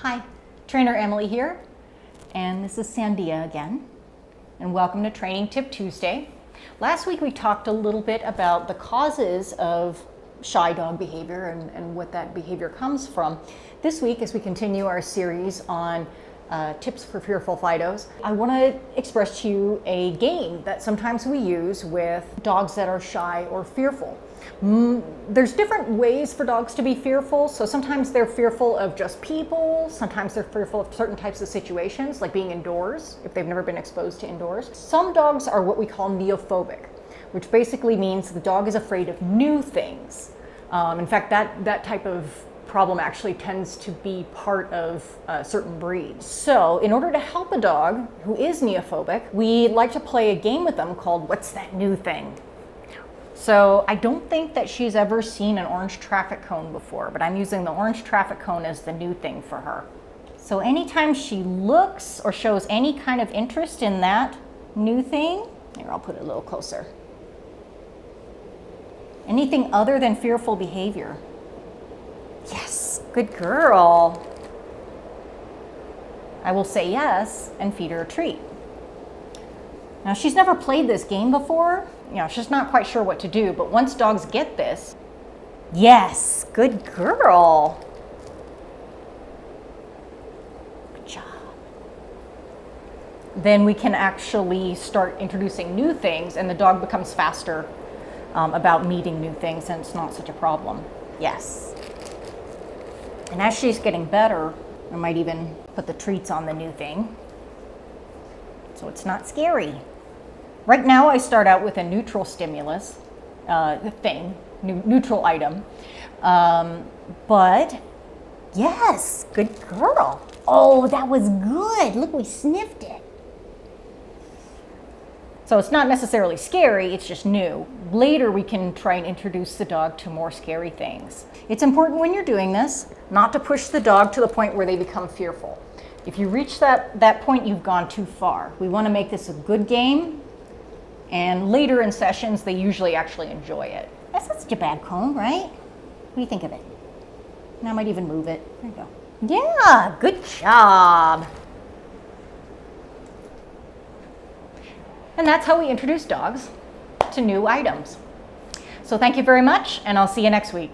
Hi, Trainer Emily here, and this is Sandia again, and welcome to Training Tip Tuesday. Last week we talked a little bit about the causes of shy dog behavior and what that behavior comes from. This week, as we continue our series on tips for fearful Fidos, I want to express to you a game that sometimes we use with dogs that are shy or fearful. There's different ways for dogs to be fearful. So sometimes they're fearful of just people. Sometimes they're fearful of certain types of situations, like being indoors, if they've never been exposed to indoors. Some dogs are what we call neophobic, which basically means the dog is afraid of new things. In fact, that type of problem actually tends to be part of certain breeds. So in order to help a dog who is neophobic, we like to play a game with them called What's That New Thing? So I don't think that she's ever seen an orange traffic cone before, but I'm using the orange traffic cone as the new thing for her. So anytime she looks or shows any kind of interest in that new thing, here, I'll put it a little closer. Anything other than fearful behavior. Yes, good girl. I will say yes and feed her a treat. Now, she's never played this game before. She's not quite sure what to do, but once dogs get this, yes, good girl. Good job. Then we can actually start introducing new things, and the dog becomes faster about meeting new things, and it's not such a problem. Yes. And as she's getting better, I might even put the treats on the new thing, so it's not scary. Right now, I start out with a neutral stimulus neutral item. But yes, good girl. Oh, that was good. Look, we sniffed it. So it's not necessarily scary, it's just new. Later, we can try and introduce the dog to more scary things. It's important when you're doing this not to push the dog to the point where they become fearful. If you reach that point, you've gone too far. We want to make this a good game. And later in sessions, they usually actually enjoy it. That's not such a bad cone, right? What do you think of it? And I might even move it. There you go. Yeah, good job. And that's how we introduce dogs to new items. So thank you very much, and I'll see you next week.